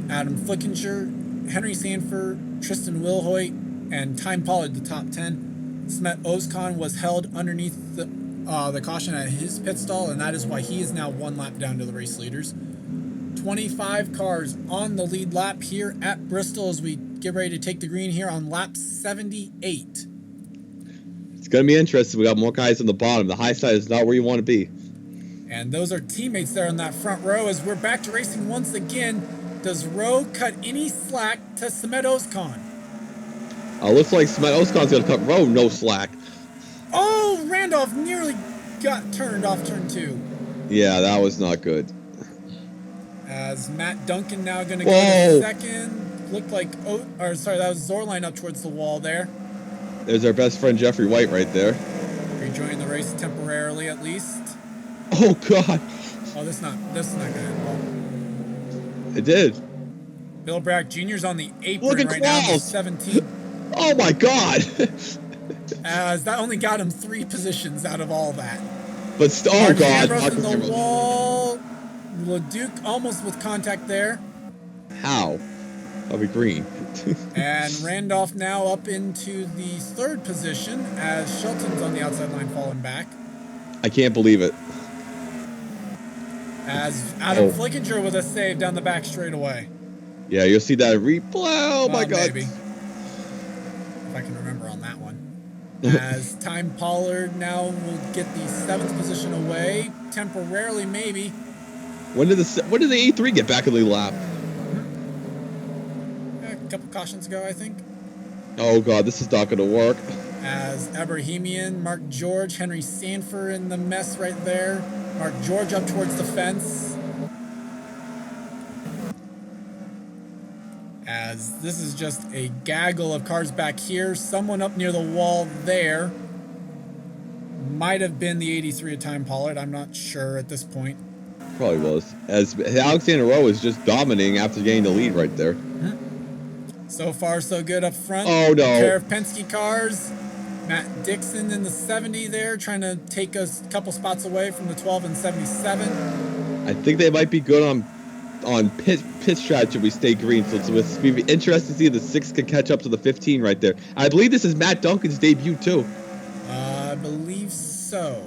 [SPEAKER 1] Adam Flickinger, Henry Sanford, Tristan Wilhoit, and Time Pollard, the top 10. Smet Ozkan was held underneath the caution at his pit stall, and that is why he is now 1 lap down to the race leaders. 25 cars on the lead lap here at Bristol as we get ready to take the green here on lap 78.
[SPEAKER 2] It's going to be interesting. We got more guys on the bottom. The high side is not where you want to be.
[SPEAKER 1] And those are teammates there on that front row as we're back to racing once again. Does Rowe cut any slack to Smet Ozkan?
[SPEAKER 2] Looks like Smet Ozkan's going to cut Rowe no slack.
[SPEAKER 1] Oh, Randolph nearly got turned off turn 2.
[SPEAKER 2] Yeah, that was not good.
[SPEAKER 1] As Matt Duncan now going to go to second. Looked like, that was Zorline up towards the wall there.
[SPEAKER 2] There's our best friend Jeffrey White right there.
[SPEAKER 1] Rejoining the race temporarily, at least.
[SPEAKER 2] Oh God!
[SPEAKER 1] Oh, this is not gonna end well.
[SPEAKER 2] It did.
[SPEAKER 1] Bill Bragg Jr.'s on the apron
[SPEAKER 2] Look at
[SPEAKER 1] right now, the
[SPEAKER 2] Qualls.
[SPEAKER 1] 17.
[SPEAKER 2] Oh my God!
[SPEAKER 1] As that only got him 3 positions out of all that.
[SPEAKER 2] But oh
[SPEAKER 1] Mark
[SPEAKER 2] God!
[SPEAKER 1] Ambrose in the wall. LeDuc almost with contact there.
[SPEAKER 2] How? I'll be green.
[SPEAKER 1] And Randolph now up into the 3rd position as Shelton's on the outside line falling back.
[SPEAKER 2] I can't believe it.
[SPEAKER 1] As Adam Flickinger with a save down the back straightaway.
[SPEAKER 2] Yeah, you'll see that replay. Oh my God!
[SPEAKER 1] Maybe. If I can remember on that one. As Time Pollard now will get the 7th position away temporarily, maybe.
[SPEAKER 2] When did the E3 get back in the lap?
[SPEAKER 1] A couple cautions ago, I think.
[SPEAKER 2] Oh God, this is not going to work.
[SPEAKER 1] As Abrahamian, Mark George, Henry Sanford in the mess right there. Mark George up towards the fence. As this is just a gaggle of cars back here. Someone up near the wall there. Might have been the 83 of Time Pollard. I'm not sure at this point.
[SPEAKER 2] Probably was. As Alexander Rowe is just dominating after getting the lead right there.
[SPEAKER 1] So far, so good up front.
[SPEAKER 2] Oh, no.
[SPEAKER 1] A pair of Penske cars. Matt Dixon in the 70 there, trying to take a couple spots away from the 12 and 77.
[SPEAKER 2] I think they might be good on pit strategy if we stay green. So it's be interesting to see if the 6 can catch up to the 15 right there. I believe this is Matt Duncan's debut too.
[SPEAKER 1] I believe so.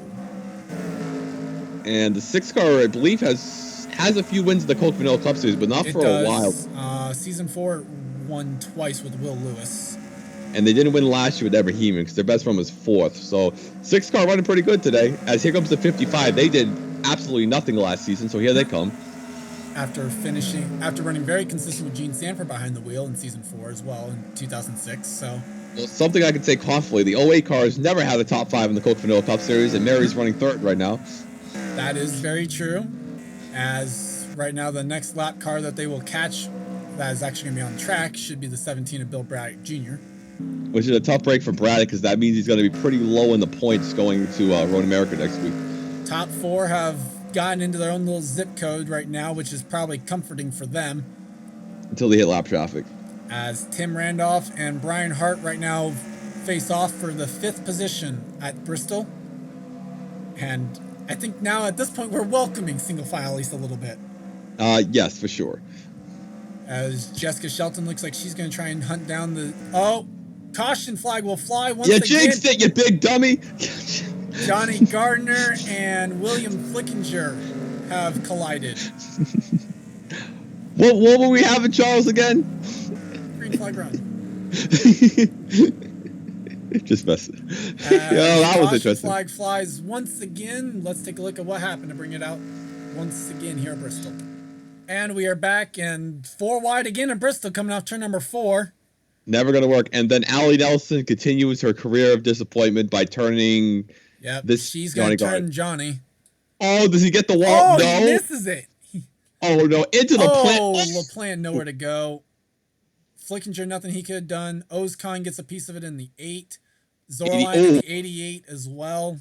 [SPEAKER 2] And the 6 car, I believe, has a few wins in the Coke Vanilla Cup Series, but not for a while.
[SPEAKER 1] Season 4 won twice with Will Lewis.
[SPEAKER 2] And they didn't win last year with Ebrahimian because their best run was 4th. So 6 car running pretty good today. As here comes the 55. They did absolutely nothing last season, so here they come.
[SPEAKER 1] After running very consistent with Gene Sanford behind the wheel in Season 4 as well in 2006. So,
[SPEAKER 2] well, something I can say confidently, the 08 cars never had a top 5 in the Coke Vanilla Cup Series, and Mary's running 3rd right now.
[SPEAKER 1] That is very true. As right now, the next lap car that they will catch that is actually going to be on track should be the 17 of Bill Braddock Jr.
[SPEAKER 2] Which is a tough break for Braddock because that means he's going to be pretty low in the points going to Road America next week.
[SPEAKER 1] Top 4 have gotten into their own little zip code right now, which is probably comforting for them.
[SPEAKER 2] Until they hit lap traffic.
[SPEAKER 1] As Tim Randolph and Brian Hart right now face off for the 5th position at Bristol. And I think now at this point we're welcoming single file at least a little bit.
[SPEAKER 2] Yes, for sure.
[SPEAKER 1] As Jessica Shelton looks like she's going to try and hunt down the... Oh, caution flag will fly once again.
[SPEAKER 2] You jinxed it, you big dummy.
[SPEAKER 1] Johnny Gardner and William Flickinger have collided.
[SPEAKER 2] What were we having, Charles, again?
[SPEAKER 1] Green flag run.
[SPEAKER 2] Just messing. That was interesting.
[SPEAKER 1] Flag flies once again. Let's take a look at what happened to bring it out once again here at Bristol. And we are back, and 4 wide again in Bristol, coming off turn number 4.
[SPEAKER 2] Never going to work. And then Allie Nelson continues her career of disappointment by turning...
[SPEAKER 1] Yep,
[SPEAKER 2] this
[SPEAKER 1] she's going to turn Johnny.
[SPEAKER 2] Oh, does he get the wall?
[SPEAKER 1] Oh,
[SPEAKER 2] no.
[SPEAKER 1] he misses it.
[SPEAKER 2] Oh, no, into the plant.
[SPEAKER 1] Oh, LaPlante nowhere to go. Flickinger, nothing he could have done. Ozcon gets a piece of it in the 8. Zorline in the 88 as well.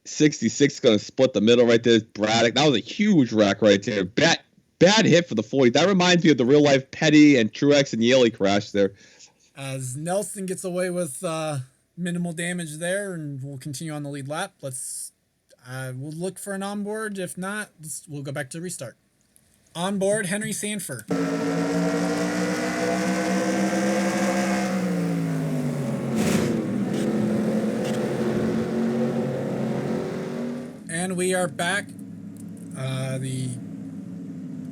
[SPEAKER 2] 66 going to split the middle right there. Braddock. That was a huge wreck right there. Bad hit for the 40. That reminds me of the real-life Petty and Truex and Yaley crash there.
[SPEAKER 1] As Nelson gets away with minimal damage there, and we'll continue on the lead lap. We'll look for an onboard. If not, we'll go back to restart. Onboard, Henry Sanford. And we are back. The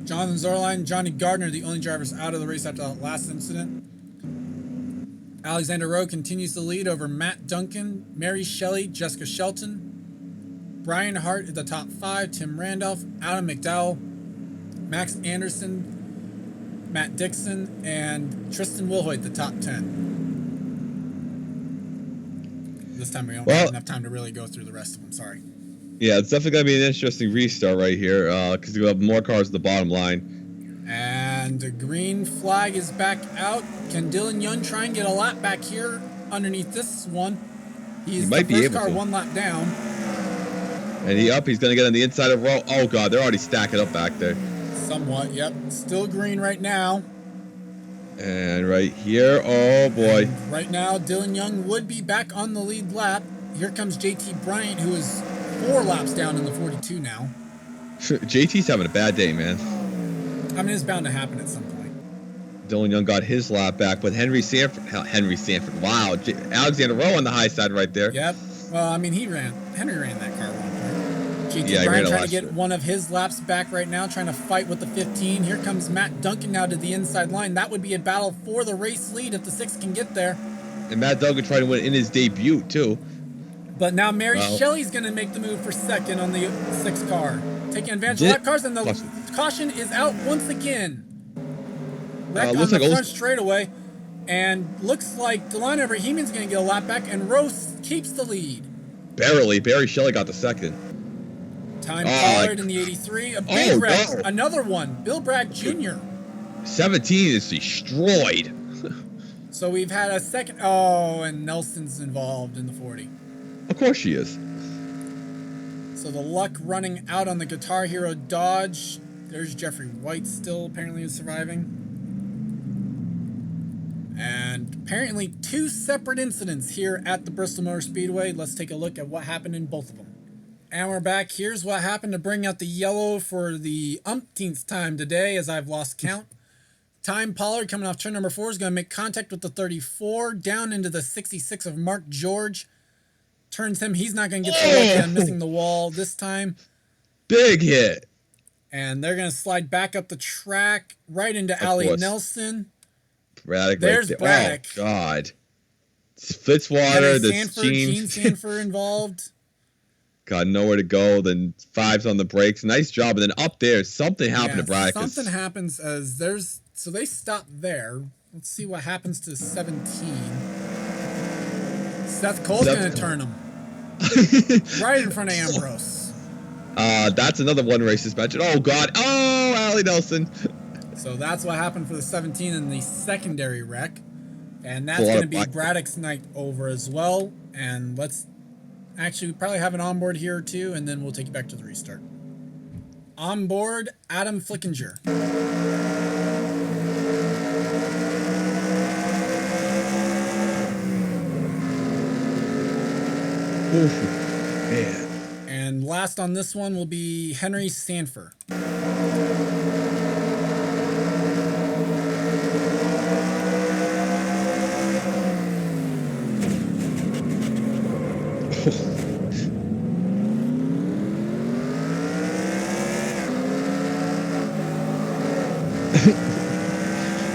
[SPEAKER 1] Jonathan Zorline, Johnny Gardner, the only drivers out of the race after that last incident. Alexander Rowe continues to lead over Matt Duncan, Mary Shelley, Jessica Shelton, Brian Hart at the top 5, Tim Randolph, Adam McDowell, Max Anderson, Matt Dixon, and Tristan Wilhoit the top 10. This time we don't have enough time to really go through the rest of them, sorry.
[SPEAKER 2] Yeah, it's definitely going to be an interesting restart right here because we'll have more cars at the bottom line.
[SPEAKER 1] And the green flag is back out. Can Dylan Young try and get a lap back here underneath this one. He's
[SPEAKER 2] might
[SPEAKER 1] the
[SPEAKER 2] be
[SPEAKER 1] first
[SPEAKER 2] able
[SPEAKER 1] car
[SPEAKER 2] to.
[SPEAKER 1] 1 lap down.
[SPEAKER 2] And he's going to get on the inside of row. Oh, God, they're already stacking up back there.
[SPEAKER 1] Somewhat, yep. Still green right now.
[SPEAKER 2] And right here, oh, boy.
[SPEAKER 1] And right now, Dylan Young would be back on the lead lap. Here comes JT Bryant, who is 4 laps down in the 42 now.
[SPEAKER 2] JT's having a bad day, man.
[SPEAKER 1] I mean, it's bound to happen at some point.
[SPEAKER 2] Dylan Young got his lap back, but Henry Sanford, wow. Alexander Rowe on the high side right there.
[SPEAKER 1] Yep. Well, I mean, Henry ran that car at one point. JT
[SPEAKER 2] Yeah,
[SPEAKER 1] Bryant trying to get one of his laps back right now, trying to fight with the 15. Here comes Matt Duncan now to the inside line. That would be a battle for the race lead if the 6 can get there.
[SPEAKER 2] And Matt Duncan trying to win in his debut, too.
[SPEAKER 1] But now Mary Shelley's going to make the move for second on the 6 car. Taking advantage of lap cars, and the caution is out once again. Wreck on the front straightaway. And looks like Delon Ebrahimian's going to get a lap back, and Rose keeps the lead.
[SPEAKER 2] Barely. Barry Shelley got the second.
[SPEAKER 1] Time Pollard in the 83. A big wreck. No. Another one. Bill Bragg Jr.
[SPEAKER 2] 17 is destroyed.
[SPEAKER 1] So we've had a second. Oh, and Nelson's involved in the 40.
[SPEAKER 2] Of course she is.
[SPEAKER 1] So the luck running out on the Guitar Hero Dodge. There's Jeffrey White still apparently is surviving. And apparently 2 separate incidents here at the Bristol Motor Speedway. Let's take a look at what happened in both of them. And we're back. Here's what happened to bring out the yellow for the umpteenth time today, as I've lost count. Time Pollard coming off turn number 4 is going to make contact with the 34 down into the 66 of Mark George. Turns him. He's not going to get so lucky on missing the wall this time.
[SPEAKER 2] Big hit.
[SPEAKER 1] And they're going to slide back up the track right into Allie Nelson.
[SPEAKER 2] Braddock.
[SPEAKER 1] There's
[SPEAKER 2] right
[SPEAKER 1] Braddock.
[SPEAKER 2] Oh, God. It's Fitzwater.
[SPEAKER 1] Gene Sanford involved.
[SPEAKER 2] Got nowhere to go. Then 5's on the brakes. Nice job. And then up there, something happened to Braddock.
[SPEAKER 1] Something happens as there's... So they stop there. Let's see what happens to 17. Seth Cole's going to turn him. Right in front of Ambrose.
[SPEAKER 2] That's another one race suspension. Oh, God. Oh, Allie Nelson.
[SPEAKER 1] So that's what happened for the 17 in the secondary wreck. And that's going to be Braddock's night over as well. And let's... Actually, we probably have an onboard here too, and then we'll take you back to the restart. Onboard, Adam Flickinger.
[SPEAKER 2] Oof, man.
[SPEAKER 1] And last on this one will be Henry Sanford.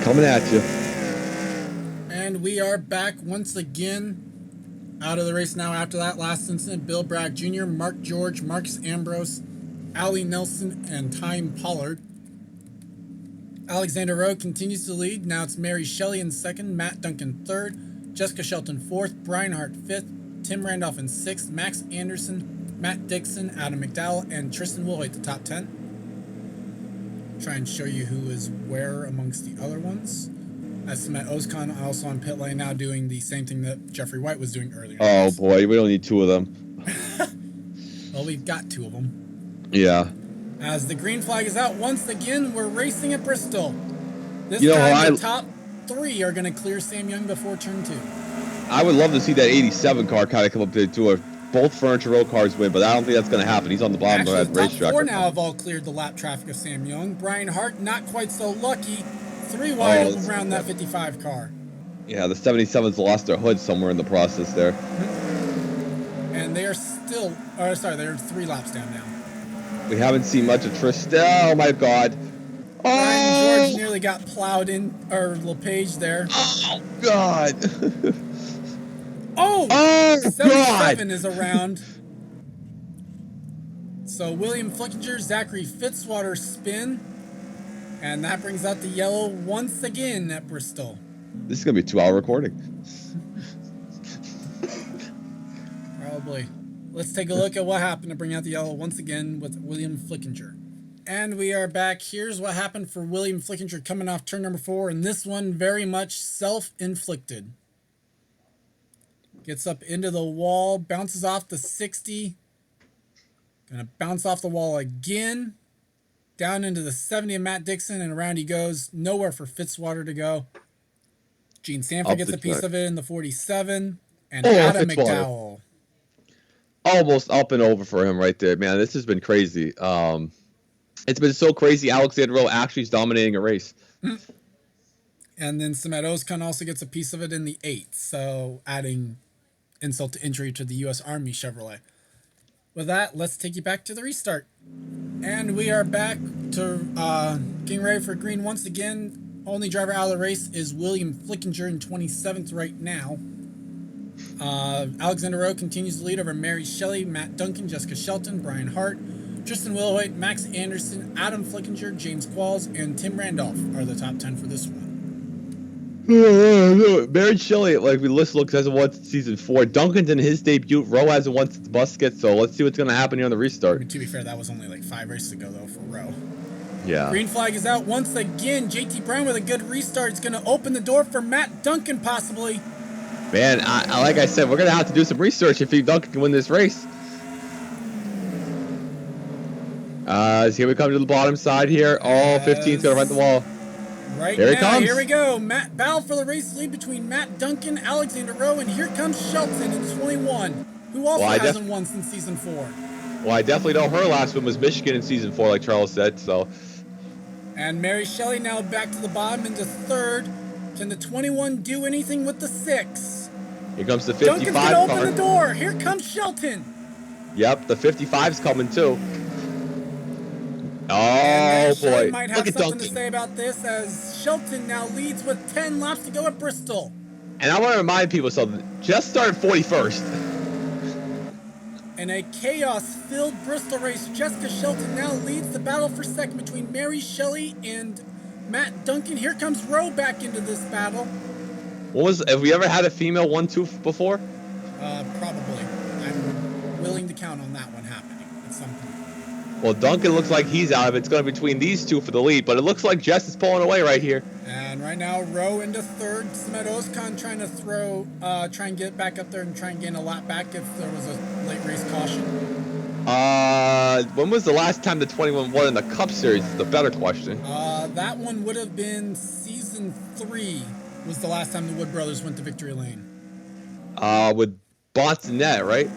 [SPEAKER 2] Coming at you.
[SPEAKER 1] And we are back once again out of the race now after that last incident. Bill Bragg Jr., Mark George, Marcus Ambrose, Allie Nelson, and Time Pollard. Alexander Rowe continues to lead. Now it's Mary Shelley in second, Matt Duncan third, Jessica Shelton fourth, Brian Hart fifth, Tim Randolph in sixth, Max Anderson, Matt Dixon, Adam McDowell, and Tristan Woolhoit the top 10. Try and show you who is where amongst the other ones. That's Matt Ozcon also on pit lane now doing the same thing that Jeffrey White was doing earlier.
[SPEAKER 2] Oh boy, we don't need 2 of them.
[SPEAKER 1] Well, we've got 2 of them.
[SPEAKER 2] Yeah.
[SPEAKER 1] As the green flag is out, once again, we're racing at Bristol. This
[SPEAKER 2] You know,
[SPEAKER 1] time, the top 3 are going to clear Sam Young before turn 2.
[SPEAKER 2] I would love to see that 87 car kind of come up to a both Furniture Row cars win, but I don't think that's going to happen. He's on the bottom of that racetrack.
[SPEAKER 1] The top 4 now have all cleared the lap traffic of Sam Young. Brian Hart, not quite so lucky. 3 wide around that 55 car.
[SPEAKER 2] Yeah, the 77s lost their hood somewhere in the process there.
[SPEAKER 1] And they are still, they're 3 laps down now.
[SPEAKER 2] We haven't seen much of Tristan. Oh my God.
[SPEAKER 1] Brian George nearly got plowed in, or LePage there.
[SPEAKER 2] Oh God.
[SPEAKER 1] Oh, 77 is around. So William Flickinger, Zachary Fitzwater spin. And that brings out the yellow once again at Bristol.
[SPEAKER 2] This is going to be a 2-hour recording.
[SPEAKER 1] Probably. Let's take a look at what happened to bring out the yellow once again with William Flickinger. And we are back. Here's what happened for William Flickinger coming off turn number 4. And this one very much self-inflicted. Gets up into the wall, bounces off the 60. Gonna bounce off the wall again. Down into the 70 of Matt Dixon, and around he goes. Nowhere for Fitzwater to go. Gene Sanford gets a piece of it in the 47. And Adam
[SPEAKER 2] Fitzwater.
[SPEAKER 1] McDowell.
[SPEAKER 2] Almost up and over for him right there, man. This has been crazy. It's been so crazy. Alexander Rowe actually is dominating a race.
[SPEAKER 1] And then Samet Ozkan also gets a piece of it in the 8. So adding insult to injury to the U.S. Army Chevrolet. With that, let's take you back to the restart. And we are back to getting ready for green once again. Only driver out of the race is William Flickinger in 27th right now. Alexander Rowe continues to lead over Mary Shelley, Matt Duncan, Jessica Shelton, Brian Hart, Tristan Wilhoit, Max Anderson, Adam Flickinger, James Qualls, and Tim Randolph are the top 10 for this one.
[SPEAKER 2] Mary Shelley, like we look, hasn't won since season 4. Duncan's in his debut. Rowe hasn't won since Musket, so let's see what's going to happen here on the restart.
[SPEAKER 1] I mean, to be fair, that was only like 5 races ago, though, for Rowe.
[SPEAKER 2] Yeah.
[SPEAKER 1] Green flag is out once again. JT Brown with a good restart is going to open the door for Matt Duncan, possibly.
[SPEAKER 2] Man, I like I said, we're going to have to do some research if Duncan can win this race. Here we come to the bottom side here. Oh, 15's going to run the wall.
[SPEAKER 1] Right
[SPEAKER 2] there
[SPEAKER 1] now,
[SPEAKER 2] he comes.
[SPEAKER 1] Here we go. Matt battle for the race lead between Matt Duncan, Alexander Rowe, and here comes Shelton in 21, who also hasn't won since season 4.
[SPEAKER 2] Well, I definitely know her last one was Michigan in season 4, like Charles said, so.
[SPEAKER 1] And Mary Shelley now back to the bottom into 3rd. Can the 21 do anything with the 6?
[SPEAKER 2] Here comes the 55
[SPEAKER 1] Duncan's going to open the door. Here comes Shelton.
[SPEAKER 2] Yep, the 55's coming too. Oh boy!
[SPEAKER 1] Might have something to say about this, as Shelton now leads with 10 laps to go at Bristol.
[SPEAKER 2] And I want to remind people something. Just started 41st.
[SPEAKER 1] In a chaos-filled Bristol race, Jessica Shelton now leads the battle for 2nd between Mary Shelley and Matt Duncan. Here comes Rowe back into this battle.
[SPEAKER 2] Have we ever had a female 1-2 before?
[SPEAKER 1] Probably. I'm willing to count on that one happening at some point.
[SPEAKER 2] Well, Duncan looks like he's out of it. It's going to be between these two for the lead, but it looks like Jess is pulling away right here.
[SPEAKER 1] And right now, Rowe into 3rd. Samet Ozkan trying to get back up there and try and gain a lap back if there was a late race caution.
[SPEAKER 2] When was the last time the 21 won in the Cup Series is the better question.
[SPEAKER 1] That one would have been season 3 was the last time the Wood Brothers went to victory lane.
[SPEAKER 2] With Bonsonet, right?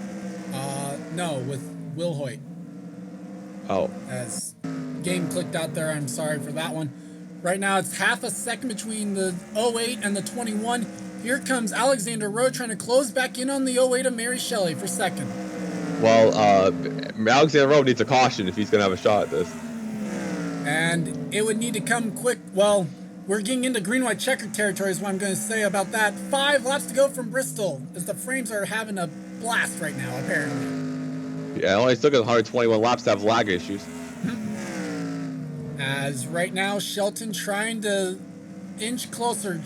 [SPEAKER 1] No, with Will Hoyt.
[SPEAKER 2] Oh.
[SPEAKER 1] As game clicked out there, I'm sorry for that one. Right now, it's half a second between the 08 and the 21. Here comes Alexander Rowe trying to close back in on the 08 of Mary Shelley for 2nd.
[SPEAKER 2] Well, Alexander Rowe needs a caution if he's going to have a shot at this.
[SPEAKER 1] And it would need to come quick. Well, we're getting into green-white checkered territory is what I'm going to say about that. 5 laps to go from Bristol, as the frames are having a blast right now, apparently.
[SPEAKER 2] Yeah, it only took 121 laps to have lag issues.
[SPEAKER 1] As right now, Shelton trying to inch closer.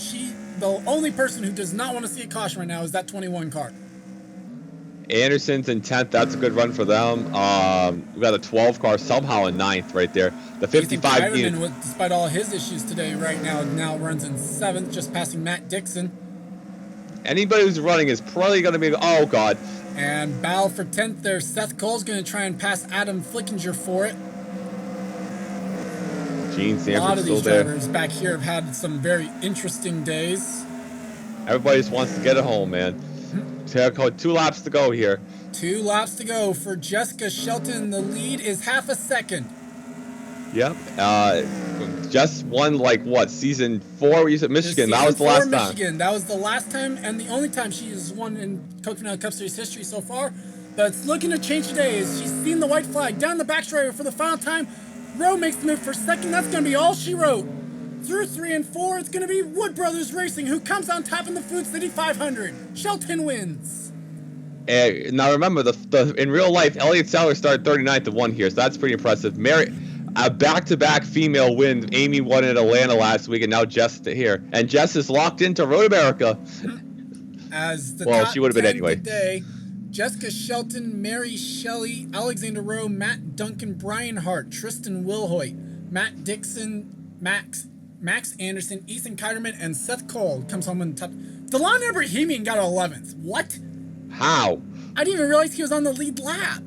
[SPEAKER 1] The only person who does not want to see a caution right now is that 21 car.
[SPEAKER 2] Anderson's in 10th. That's a good run for them. We got a 12 car somehow in 9th right there. The 55.
[SPEAKER 1] Despite all his issues today, right now runs in 7th, just passing Matt Dixon.
[SPEAKER 2] Anybody who's running is probably going to be. Oh God.
[SPEAKER 1] And battle for 10th there. Seth Cole's going to try and pass Adam Flickinger for it.
[SPEAKER 2] Gene Sanford's
[SPEAKER 1] a lot of these
[SPEAKER 2] still
[SPEAKER 1] drivers back here have had some very interesting days.
[SPEAKER 2] Everybody just wants to get it home, man. 2 laps to go here.
[SPEAKER 1] 2 laps to go for Jessica Shelton. The lead is half a second.
[SPEAKER 2] Yep. Just won season 4? You said Michigan. That was the last time.
[SPEAKER 1] Michigan. That was the last time and the only time she has won in Coke Vanilla Cup Series history so far. But it's looking to change today as she's seen the white flag down the backstretch for the final time. Rowe makes the move for 2nd. That's going to be all she wrote. Through 3 and 4, it's going to be Wood Brothers Racing who comes on top in the Food City 500. Shelton wins.
[SPEAKER 2] Now remember, in real life, Elliott Sadler started 39th and won here, so that's pretty impressive. A back-to-back female win. Amy won in Atlanta last week, and now Jess here. And Jess is locked into Road America.
[SPEAKER 1] As the
[SPEAKER 2] well, she would have been anyway.
[SPEAKER 1] Today, Jessica Shelton, Mary Shelley, Alexander Rowe, Matt Duncan, Brian Hart, Tristan Wilhoit, Matt Dixon, Max Anderson, Ethan Kiderman, and Seth Cole comes home on top. Delon Ebrahimian got 11th. What?
[SPEAKER 2] How?
[SPEAKER 1] I didn't even realize he was on the lead lap.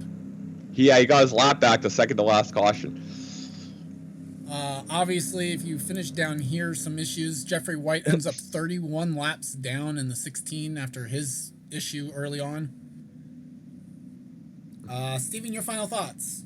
[SPEAKER 2] He got his lap back the second to last caution.
[SPEAKER 1] Obviously, if you finish down here, some issues. Jeffrey White ends up 31 laps down in the 16 after his issue early on. Steven, your final thoughts?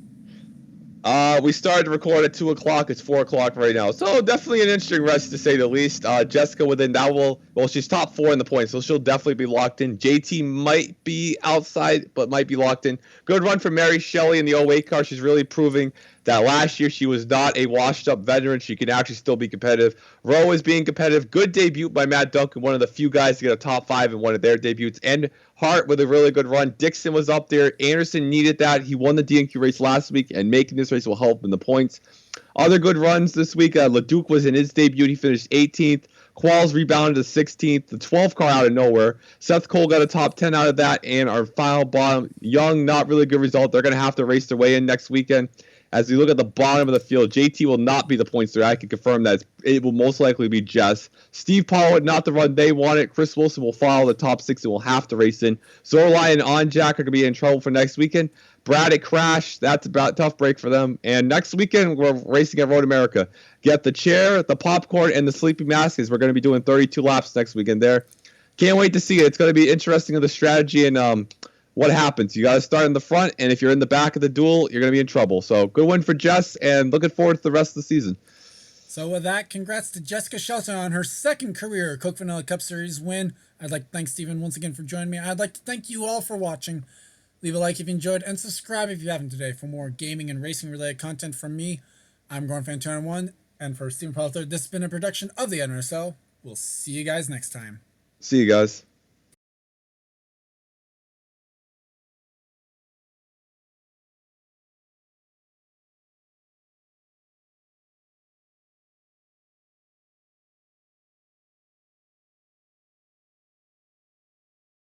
[SPEAKER 2] We started to record at 2 o'clock. It's 4 o'clock right now. So definitely an interesting race to say the least. Jessica within that she's top 4 in the points, so she'll definitely be locked in. JT might be outside, but might be locked in. Good run for Mary Shelley in the 08 car. She's really proving that last year she was not a washed-up veteran. She can actually still be competitive. Rowe is being competitive. Good debut by Matt Duncan, one of the few guys to get a top 5 in one of their debuts. And Hart with a really good run. Dixon was up there. Anderson needed that. He won the DNQ race last week, and making this race will help in the points. Other good runs this week. LeDuc was in his debut. He finished 18th. Qualls rebounded to 16th. The 12 car out of nowhere. Seth Cole got a top 10 out of that. And our final bottom, Young, not really good result. They're going to have to race their way in next weekend. As we look at the bottom of the field, JT will not be the points leader. I can confirm that it will most likely be Jess. Steve Pollard, not the run they wanted. Chris Wilson will follow the top 6 and will have to race in. Zorlai and Onjack are going to be in trouble for next weekend. Brad at Crash, that's about a tough break for them. And next weekend, we're racing at Road America. Get the chair, the popcorn, and the sleeping mask, as we're going to be doing 32 laps next weekend there. Can't wait to see it. It's going to be interesting in the strategy and what happens. You got to start in the front, and if you're in the back of the duel, you're going to be in trouble. So good win for Jess, and looking forward to the rest of the season.
[SPEAKER 1] So with that, congrats to Jessica Shelton on her second career Coke Vanilla Cup Series win. I'd like to thank Steven once again for joining me. I'd like to thank you all for watching. Leave a like if you enjoyed, and subscribe if you haven't today for more gaming and racing related content from me. I'm Gordon Fan201, and for Steven Paul III, this has been a production of the NRSL. We'll see you guys next time.
[SPEAKER 2] See you guys.